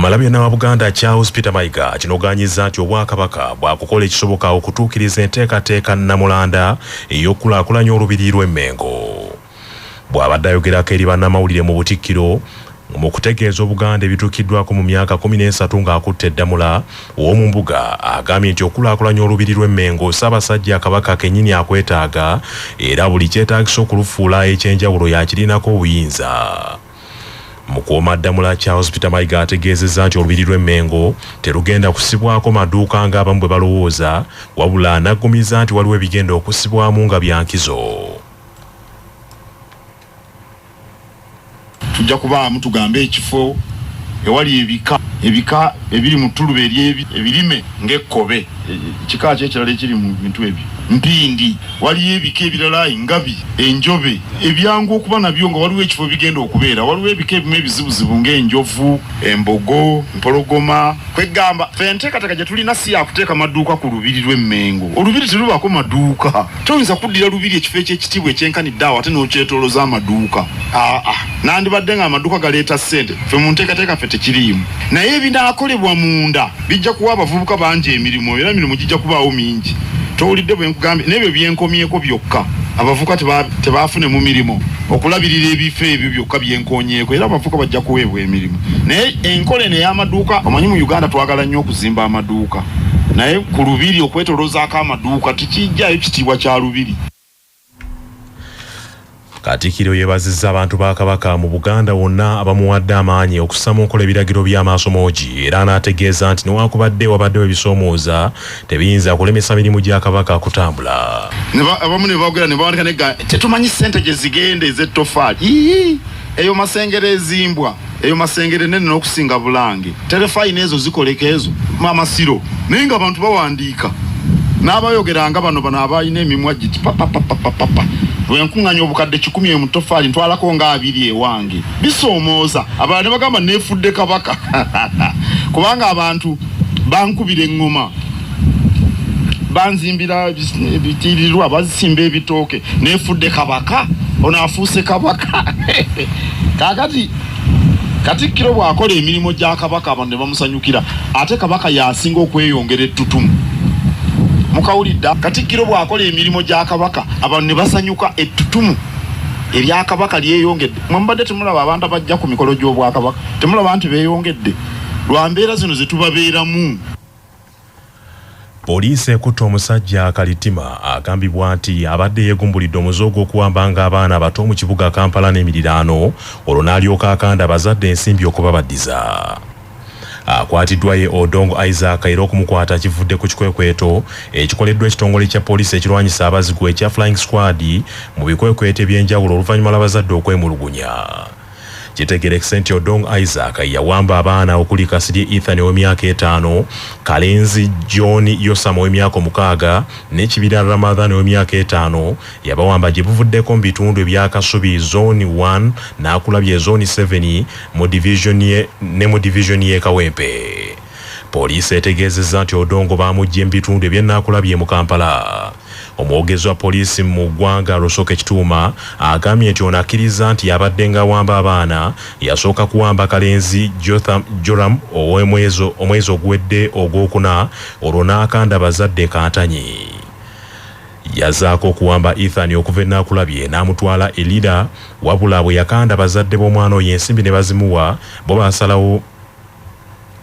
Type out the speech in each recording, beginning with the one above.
Kamalabyonna wa Buganda Charles Peter Mayiga kinoganyiza nti Obwakabaka bwakukola ekisoboka okutuukiriza enteekateeka nnamulanda ey'okulaakulanya olubiri lw'Emmengo. Bw'abadde ayogerako eri bannamawulire mu Butikkiro mu kutegeeza Obuganda ebituukiddwako mu myaka 13 ng'akutte eddamula ow'omu mbuga agambye nti okulaakulanya olubiri lw'Emmengo Ssaabasajja Kabaka kennyini akwetaaga era buli kyetaagisa okulufuula ekyenjawulo yakirinako obuyinza. Mu kuwoma ddamula Charles Peter Mayiga ategeezezza nti olubiri lw'Emmengo terugenda kusibwako maduuka ng'abamu bwe balowooza wabula anaggumiza nti waliwo ebigenda okusibwamu nga bya nkizo. Tujja kubaamu tugambe ekifo ewali ebika ebiri mu ttuluba ebirime ng'ekkobe kika ky'ekirala ekiri mu bintu ebyo mpindi waliyo ebika ebirala engabi enjobe ebyangu okuba nabyo nga waliwo ekifo bigenda okubeera waliwo ebika ebimu ebizibuzibu ng'enjovu embogo empologoma kwegamba fe enteekateeka gye tulina si yakuteeka maduuka ku lubiri lw'Emmengo. Olubiri terubaako maduuka, toyinza kuddira lubiri ekifo eky'ekitiibwa ekyenkanidde awo ate n'okyetolooza amaduuka. Nandibadde nga amaduuka galeeta ssente, fe mu nteekateeka ffe tekiriimu. Naye ebinaakolebwa munda bijja kuwa abavubuka bangi emirimu era emirimu gijja kubaawo mingi. Towulidde bwe nkugambye n'ebyo byenkomyeko byokka abavubuka tebaafune mu mirimu okulabirira ebifo ebyo byokka byenkonyeeko era abavubuka bajja kuweebwa emirimu. Naye enkola eno ey'amaduuka omanyi mu Uganda twagala nnyo okuzimba amaduuka naye ku lubiri okwetoloozaako amaduuka tekijjayo kitiibwa kya lubiri. Katikkiro yeebazizza abantu ba Kabaka mu Buganda wonna abamuwadde amaanyi okussamu nkola ebiragiro by'amaasomogi era n'ategeeza nti newankubadde wabaddewo ebisoomooza tebiyinza kulemesa mirimu gya Kabaka kutambula. Abamu ne boogera ne bawandika ne tetumanyi ssente gye zigenda ez'ettofaali eyo masengere ezimbwa eyo masengere nene n'okusinga Bulange terefayina ezo zikoleka ezo amasiro naye nga abantu bawandiika n'abayogeranga bano abayina emimwa giti papapapapapa bwenkuŋŋanya obukadde 10 mu ttofaali ntwalako nga 2 ewange bisoomooza abalala ne bagamba neefudde Kabaka kubanga abantu bankubira eŋŋoma banzimbira ebitiirirwa bazisimba ebitooke neefudde Kabaka ono afuuse Kabaka kaakati Katikkiro bw'akola emirimu gya Kabaka abantu ne bamusanyukira ate Kabaka yasinga okweyongera ettutumu. Mukawulidda Katikkiro bw'akola emirimu gya Kabaka abantu ne basanyuka ettutumu erya Kabaka lyeyongedde. Mwambadde temulaba abantu abajja ku mikolo gy'Obwakabaka temulaba nti beeyongedde lwa mbeera zino ze tubabeeramu. Poliisi ekutte omusajja Kalitima agambibwa nti abadde yeegumbulidde omuze gw'okuwambanga abaana abato mu kibuga Kampala n'emiriraano olwo n'alyoka akanda abazadde ensimbi okubabaddiza. Akwatiddwa ye Odongo Isaac era okumukwata kivudde ku kikwekweto ekikoleddwa ekitongole kya poliisi ekirwanyisa abazigu ekya Flying Squad mu bikwekweto eby'enjawulo oluvannyuma lw'abazadde okwemulugunya. Kitegerekese nti Odongo Isaac yawamba abaana okuli Kasirye Ethan ow'emyaka 5, Kalenzi John Yosam ow'emyaka 6 n'Ekibira Ramadhan ow'emyaka 5 yabawamba gye buvuddeko mu bitundu ebya Kasubi Zone 1 n'Akulabye Zone 7 mu division ye Kawempe. Poliisi etegeezezza nti Odongo baamujja mu bitundu eby'Naakulabye mu Kampala. Omwogezi wa poliisi mu ggwanga Lusoke Kituuma agambye nti ono akkiriza nti yabadde ng'awamba abaana yasooka kuwamba Kalenzi Joram omwezi oguwedde ogwokuna olwo n'akanda abazadde kantanyi. Yazaako okuwamba Ethan okuva Naakulabye n'amutwala Elida wabula bwe yakanda abazadde b'omwana oyo ensimbi ne bazimuwa bo baasalawo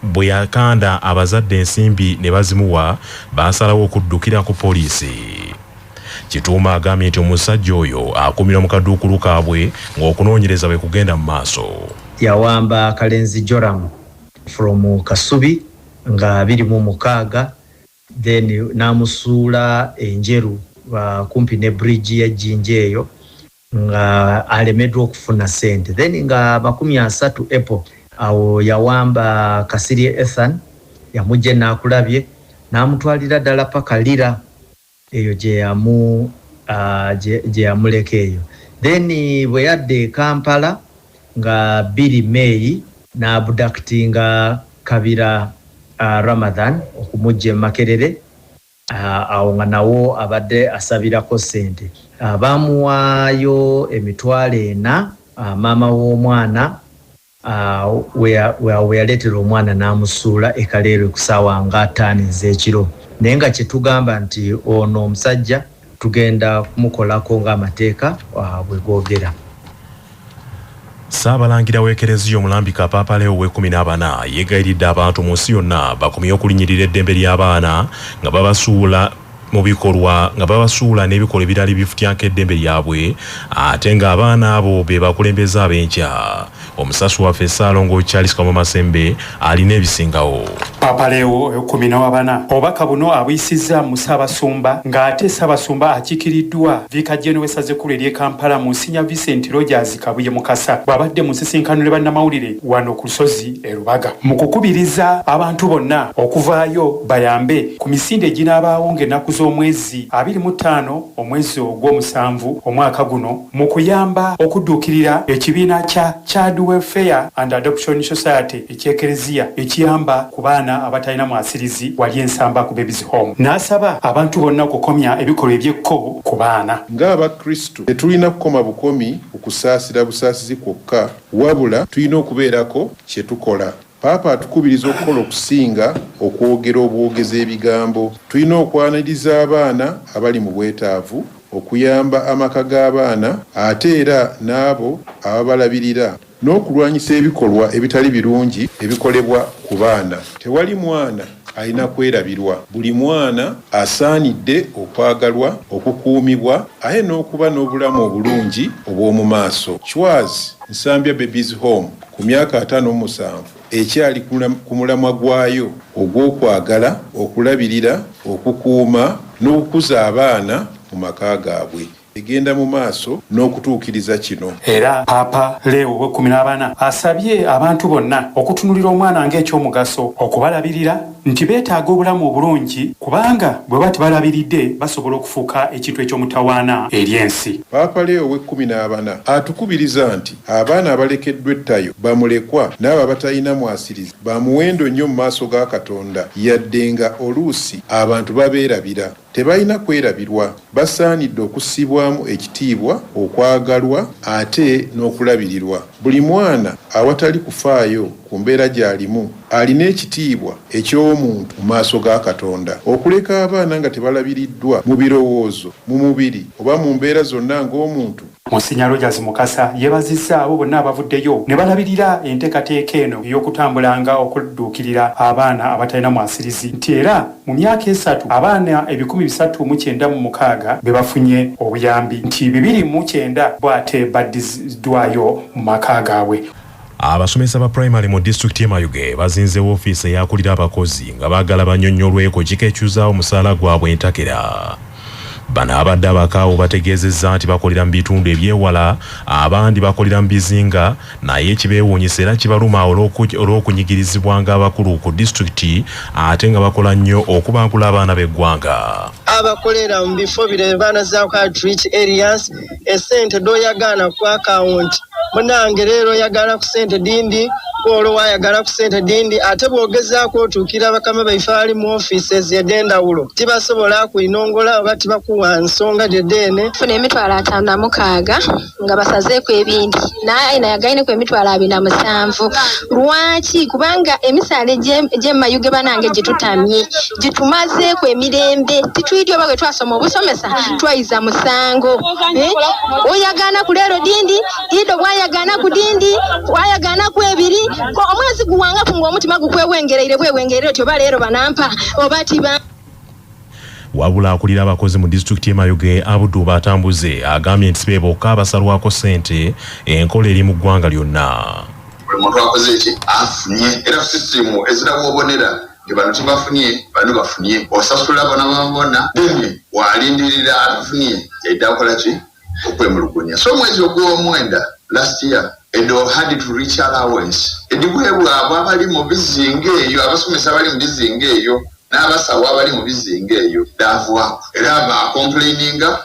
bwe yakanda abazadde ensimbi ne bazimuwa baasalawo okuddukira ku poliisi. Kituuma agambye nti omusajja oyo akumirwa mu kaduukulu kaabwe ng'okunoonyereza bwe kugenda mu maaso. Yawamba Kalenzi Joram from Kasubi nga 26 then n'amusuula Enjeru kumpi ne bridge ya Jinja eyo nga alemeddwa okufuna ssente then nga 30 April awo yawamba Kasirye Ethan yamujja Naakulabye n'amutwalira ddala paka Lira eyo gye yamuleka eyo. Then bwe yadde Kampala nga 2 May n'abductinga Kabira Ramadhan okumujja Makerere awo nga nawo abadde asabirako ssente. Baamuwaayo emitwalo 4 maama w'omwana weyaleetera omwana n'amusuula ekaleero kusaawa nga 5 ez'ekiro naye nga kyetugamba nti ono omusajja tugenda kumukolako ng'amateeka bwe googera. Ssaabalangira w'Ekereziya omulambika Paapa Leo ow'e14 yeegayiridde abantu mu nsi yonna bakomye okulinyirira eddembe ly'abaana nga babasuula mu bikolwa nga babasuula n'ebikolwa ebirala ebifutyanka eddembe lyabwe ate ng'abaana abo be bakulembeze ab'enkya. Omusasu waffe Ssaalongo Charles Masembe alina ebisingawo. Paapa Leo ow'e14 obubaka buno abuyisizza mu Ssaabasumba ng'ate Ssaabasumba akiikiriddwa Vicar General w'essaza ekkulu ery'e Kampala Monsignor Vincent Rogers Kabuye Mukasa bw'abadde mu nsisinkano bannamawulire wano ku lusozi e Rubaga mu kukubiriza abantu bonna okuvaayo bayambe ku misinde eginaabaawo ng'ennaku z'omwezi 25 omwezi ogw'omusanvu omwaka guno mu kuyamba okudduukirira ekibiina kya Child Welfare and Adoption Society eky'Ekereziya ekiyamba ku baana abatalina mwasirizi wali ensamba ku Babies Home. N'asaba abantu bonna okukomya ebikolwa eby'ekko ku baana. Ng'Abakristu tetulina kukoma bukomi okusaasira busaasizi kwokka wabula tulina okubeerako kye tukola. Paapa atukubiriza okukola okusinga okwogera obwogezi ebigambo. Tulina okwaniriza abaana abali mu bwetaavu, okuyamba amaka g'abaana ate era n'abo ababalabirira n'okulwanyisa ebikolwa ebitali birungi ebikolebwa ku baana. Tewali mwana alina kwerabirwa. Buli mwana asaanidde okwagalwa, okukuumibwa aye n'okuba n'obulamu obulungi obw'omu maaso. Chwazi Nsambya Babies Home ku myaka 57 ekyali ku mulamwa gwayo ogw'okwagala, okulabirira, okukuuma n'okukuza abaana mu maka gaabwe. Egenda mu maaso n'okutuukiriza kino. Era Paapa Leo ow'e14 asabye abantu bonna okutunulira omwana ng'ekyomugaso, okubalabirira nti beetaaga obulamu obulungi kubanga bwe bati balabiridde basobola okufuuka ekintu eky'omutawaana eri ensi. Paapa Leo ow'e14 atukubiriza nti abaana abalekeddwa ettayo bamulekwa n'abo abatalina mwasirizi ba muwendo nnyo mu maaso ga Katonda yadde nga oluusi abantu babeerabira. Tebalina kwerabirwa, basaanidde okussibwamu ekitiibwa, okwagalwa ate n'okulabirirwa. Buli mwana awatali kufaayo ku mbeera gy'alimu alina ekitiibwa eky'omuntu mu maaso ga Katonda. Okuleka abaana nga tebalabiriddwa mu birowoozo, mu mubiri oba mu mbeera zonna ng'omuntu. Monsignor Rogers Mukasa yeebazizza abo bonna abavuddeyo ne balabirira enteekateeka eno ey'okutambulanga okudduukirira abaana abatalina mwasirizi nti era mu myaka 3 abaana 396 be bafunye obuyambi nti 209 bw'ate baddiziddwayo mu maka gaabwe. Abasomesa ba primary mu district y'e Mayuge bazinze woofiisi eyakulira abakozi nga baagala bannyonnyolweko kikekyuza omusaala gwabwe entakera. Bano abadde abakaawo bategeezezza nti bakolera mu bitundu ebyewala, abandi bakolera mu bizinga, naye ekibeewuunyisa era kibaluma olw'okunyigirizibwa ng'abakulu ku disitulikiti ate nga bakola nnyo okubangula abaana b'eggwanga. Abakolera mu bifo birebana za outreach areas esente doyagana ku account munange leero yagala ku sente dindi olwo wayagala ku sente dindi ate bwogezaako otuukira bakama baife ali mu offices ed'endawulo tibasobola kuinongola oba tibakuwa nsonga gyeddeene. Funa emitwalo 56 nga basazeeko ebindi naye nayagaineko emitwalo 27. Lwaki? Kubanga emisaala gy'emayuge banange gyetutamye gitumazeeko emirembe titwidde oba bwe twasoma obusomesa twayiza musango. Oyagana ku leero dindi ido wayagana ku dindi wayagana ku ebiri ko omwezi guwanga kunga omutima gukwewengereire otyo baleero banampa oba tiba. Wabula akulira abakozi mu disitulikiti y'e Mayuge Abudu Batambuze agambye nti sibe bokka abasalwako ssente enkola eri mu ggwanga lyonna. Omuntu akoze eki afunye era sisitemu ezirawo obonera bano tibafunye bano bafunye osasula bona deni walindirira abafunye edakola ki okwemulugunya. So mwezi ogw'omwenda last year edo had to reach allowance edibwebwa abali mu bizinga eyo abasomesa bali mu bizinga eyo n'abasawo abali mu bizinga eyo davwa era ba complaininga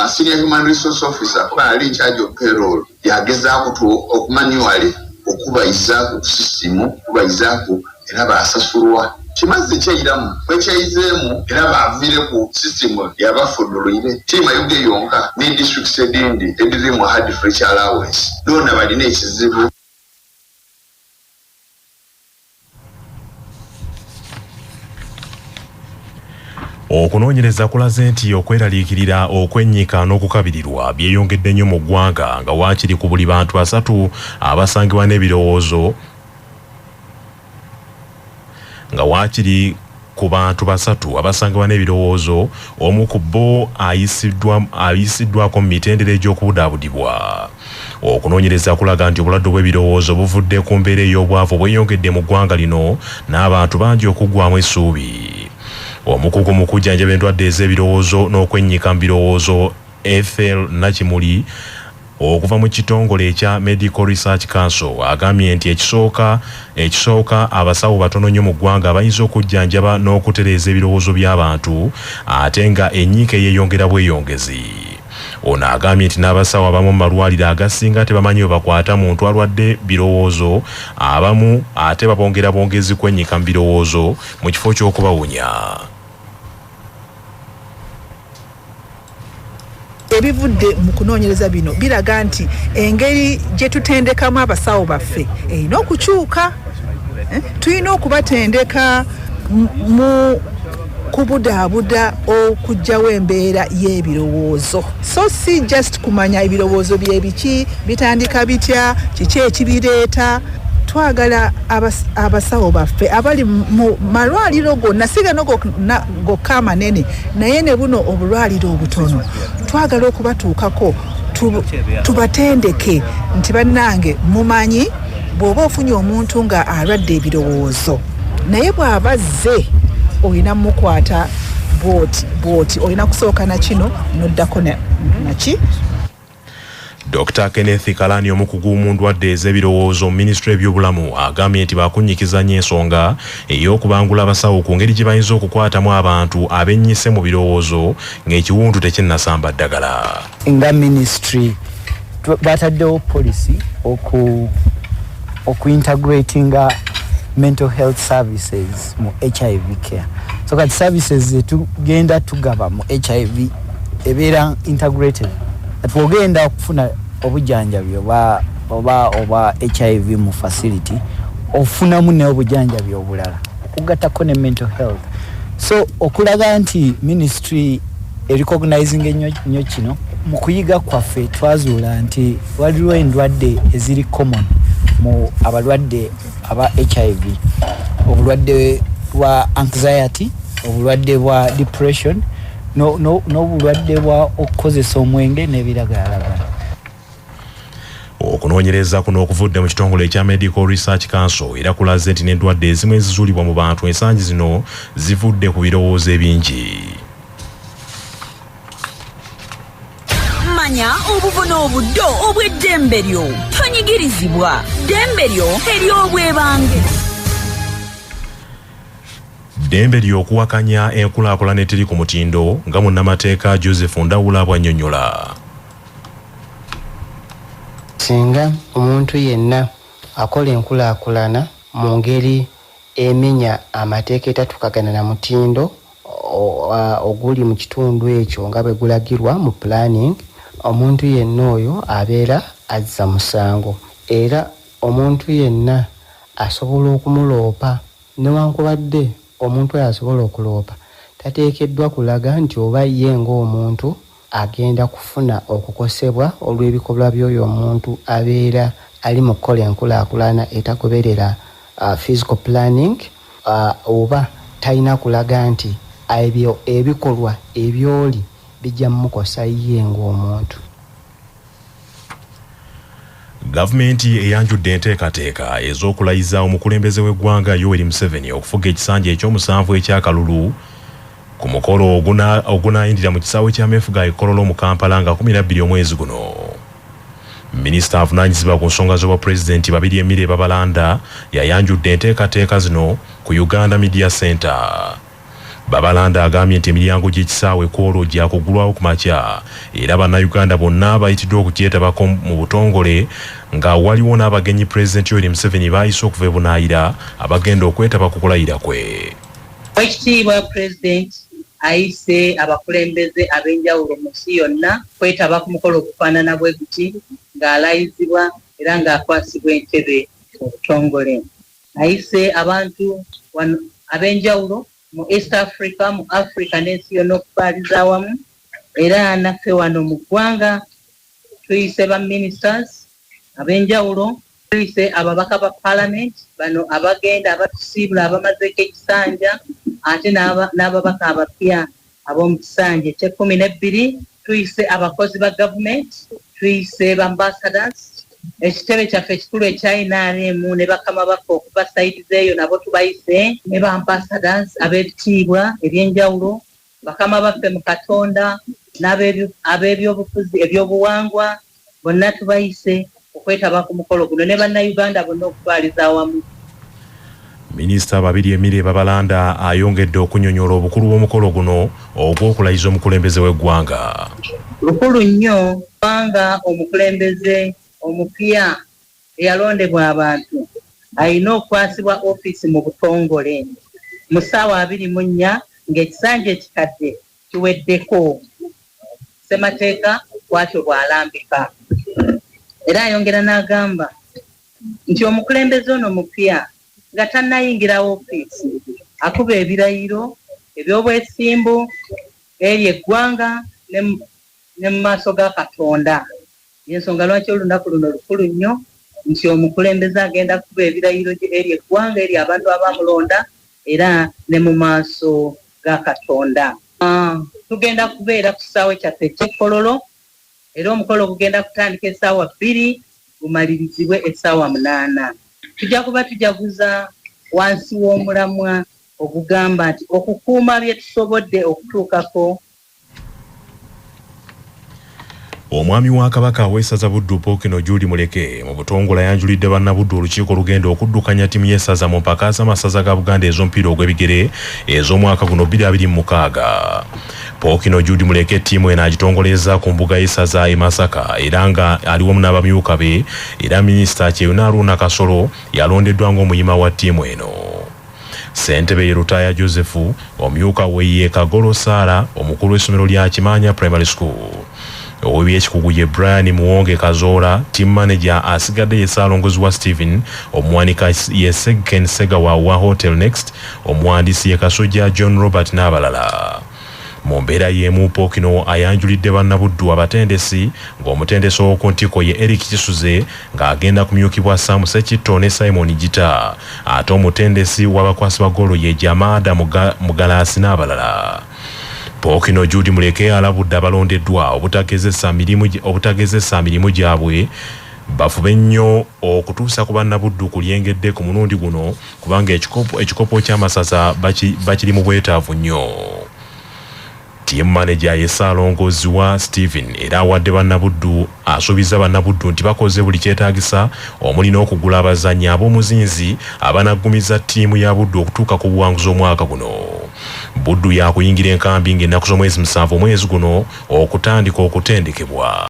senior human resource officer kuba ali in charge of payroll yagezaako okumanually okubayiza ku system okubayizaako era basasulwa kimaze kyeyiramu bwekyayizeemu era baavire ku system yabafudulire Mayuge yonka ne district sedindi ediri mu hard free allowance dona balina ekizibu. Okunoonyereza kulaze nti okweraliikirira okwennyika n'okukabirirwa byeyongedde nnyo mu ggwanga nga waakiri ku buli bantu 3 abasangibwa n'ebirowoozo nga waakiri ku bantu 3 abasangibwa n'ebirowoozo omu ku bo ayisiddwako mu mitendera egy'okubudaabudibwa. Okunoonyereza kulaga nti obulwadde bw'ebirowoozo buvudde ku mbeera ey'obwavu bweyongedde mu ggwanga lino n'abantu bangi okuggwaamu essuubi. Omukugu mu kujjanjaba endwadde ez'ebirowoozo n'okwennyika mu birowoozo Ethel Nakimuli okuva mu kitongole ekya Medical Research Council agambye nti ekisooka abasawo batono nnyo mu ggwanga abayinza okujjanjaba n'okutereeza ebirowoozo by'abantu ate nga ennyika eyeyongera bweyongezi. Ono agambye nti n'abasawo abamu mu malwaliro agasinga tebamanyi bwe bakwata muntu alwadde birowoozo abamu ate babongera bongezi kwennyika mu birowoozo mu kifo ky'okubawunya. Ebivudde mu kunoonyereza bino biraga nti engeri gye tutendekamu abasawo baffe erina okukyuka. Tulina okubatendeka mu kubudaabuda okujjawo embeera y'ebirowoozo. So si just kumanya ebirowoozo bye biki, bitandika bitya, kiki ekibireeta. Twagala abasawo baffe abali mu malwaliro gonna siga gokka amanene naye ne buno obulwaliro obutono twagala okubatuukako tubatendeke nti bannange mumanyi bw'oba ofunye omuntu nga alwadde ebirowoozo naye bw'abazze olina mukwata bwoti olina kusooka na kino noddako naki. Dr. Kenneth Kalani omukugu mu ndwadde ez'ebirowoozo mu Ministry y'ebyobulamu agambye nti bakunyikiza nnyo ensonga ey'okubangula abasawo ku ngeri gye bayinza okukwatamu abantu abennyise mu birowoozo ng'ekiwundu tekinnasamba ddagala. Nga ministry bataddewo policy okuintegratinga mental health services mu HIV care. So kati services zetugenda tugaba mu HIV ebeera integrated. Atwogenda okufuna obujjanjabi oba HIV mu facility ofunamu ne obujjanjabi obulala okugattako ne mental health. So okulaga nti ministry recognizing ennyo kino mu kuyiga kwaffe twazuula nti waliwo endwadde eziri common mu abalwadde aba HIV, obulwadde bwa anxiety, obulwadde bwa depression n'obulwadde bwa okukozesa omwenge n'ebiragalalagala. Okunoonyereza kuno okuvudde mu kitongole ekya Medical Research Council era kulaze nti n'endwadde ezimu ezizuulibwa mu bantu ensangi zino zivudde ku birowoozo ebingi. Manya obuvuna obuddo obw'eddembe lyo tonyigirizibwa ddembe lyo ery'obwebange. Ddembe ly'okuwakanya enkulaakulana eteri ku mutindo nga munnamateeka Joseph Ndawula bw'annyonnyola. Singa omuntu yenna akola enkulaakulana mu ngeri emenya amateeka etatukagana na mutindo oguli mu kitundu ekyo nga bwe gulagirwa mu planning, omuntu yenna oyo abeera azza musango. Era omuntu yenna asobola okumuloopa newankubadde omuntu oyo asobola okuloopa tateekeddwa kulaga nti oba ye ng'omuntu agenda kufuna okukosebwa olw'ebikolwa by'oyo omuntu abeera ali mu kukola enkulaakulana etagoberera physical planning, oba talina kulaga nti ebyo ebikolwa ebyoli bijja mukosa ye ng'omuntu. Gavumenti eyanjudde enteekateeka ez'okulayiza omukulembeze w'eggwanga Yoweri Museveni okufuga ekisanja eky'omusanvu ekyakalulu ku mukolo ogunaayindira mu kisaawe kya Mefuga Kololo mu Kampala nga 12 omwezi guno. Minisita avunaanyizibwa ku nsonga z'obwa pulezidenti Babirye Emile Babalanda yayanjudde enteekateeka zino ku Uganda Media Center. Babalanda agambye nti emiryango gy'ekisaawe Kololo gyakugulwawo ku makya era bannayuganda bonna bayitiddwa okukyetabako mu butongole nga waliwo n'abagenyi pulezidenti Yoweri Museveni baayise okuva ebunaayira abagenda okwetaba ku kulayira kwe. Ekitiibwa pulezidenti ayise abakulembeze ab'enjawulo mu nsi yonna kwetaba ku mukolo okufaanana bwe guti ng'alayizibwa era ng'akwasibwa entebe mu butongole. Ayise abantu ab'enjawulo mu East Africa, mu Africa n'ensi yonna okubaaliza awamu. Era naffe wano mu ggwanga tuyise ba ministers ab'enjawulo, tuyise ababaka ba parliament bano abagenda abatusiibula abamazeeko ekisanja, ate n'ababaka abapya ab'omu kisanja ekye-12, tuyise abakozi ba government, tuyise ba ambassadors, ekitebe kyaffe ekikulu ekya NRM ne bakama baffe okuva saidi zeeyo nabo tubayise, ne ba ambassadors ab'ebitiibwa eby'enjawulo, bakama baffe mu Katonda n'ab'ebyobufuzi ebyobuwangwa bonna tubayise okwetaba ku mukolo guno ne bannayuganda bonna okutwaliza awamu. Minisita babiri Emile Babalanda ayongedde okunnyonnyola obukulu bw'omukolo guno ogw'okulayiza omukulembeze w'eggwanga. Lukulu nnyo kubanga omukulembeze omupya eyalondebwa abantu alina okwasibwa ofiisi mu butongole mu ssaawa 24 ng'ekisanja ekikadde kiweddeko. Ssemateeka bw'atyo bw'alambika. Era ayongera n'agamba nti omukulembeze ono mupya nga tannayingira ofiisi akuba ebirayiro eby'obwesimbu eri eggwanga ne mu maaso ga Katonda. Y'ensonga lwaki olunaku luno lukulu nnyo nti omukulembeze agenda kuba ebirayiro eri eggwanga eri abantu abamulonda era ne mu maaso ga Katonda. Tugenda kubeera ku kisaawe kyaffe eky'Ekkololo era omukolo gugenda kutandika essaawa 2 gumalirizibwe essaawa 8. Tujja kuba tujaguza wansi w'omulamwa ogugamba nti okukuuma bye tusobodde okutuukako. Omwami wa Kabaka w'essaza Buddu Ppookino Julie Muleke mu Butongola yanjulidde bannabuddu olukiiko lugenda okuddukanya ttiimu y'essaza mu mpaka z'amasaza ga Buganda ez'omupiira ogw'ebigere ez'omwaka guno 2026. Ppookino Julie Muleke ttiimu eno agitongoleza ku mbuga y'essaza e Masaka era nga aliwo n'abamyuka be, era minisita Kyeyuna Aruna Kasolo yalondeddwa ng'omuyima wa ttiimu eno. Ssentebe ye Lutaaya Joseph, omumyuka we ye Kagolo Sara, omukulu w'essomero lya Kimanya Primary School. Ow'ebyekikugu ye Brian Muwonge Kazola, team manager asigadde ye Ssaalongozi wa Stephen, omuwanika ye Segken Segawa wa Hotel Next, omuwandiisi ye Kasujja John Robert n'abalala. Mu mbeera y'emu Ppookino ayanjulidde bannabuddu abatendesi ng'omutendesi ow'oku ntiko ye Eric Kisuze ng'agenda kumyukibwa Sam Sekitto ne Simon Gita, ate omutendesi w'abakwasi ba ggoolo ye Jamada Mugalaasi n'abalala. Ppookino Judy Muleke alabudde abalondeddwa obutagezesa mirimu gyabwe bafube nnyo okutuusa ku bannabuddu ku lyengedde ku mulundi guno kubanga ekikopo ky'amasaza bakiri mu bwetaavu nnyo. Team manager ye Ssaalongozi wa Stephen era awadde bannabuddu asuubiza bannabuddu nti bakoze buli kyetaagisa omuli n'okugula abazannyi ab'omuzinzi abanaggumiza ttiimu ya Buddu okutuuka ku buwanguzi omwaka guno. Buddu yakuyingira enkambi ng'ennaku z'omwezi 7 omwezi guno okutandika okutendekebwa.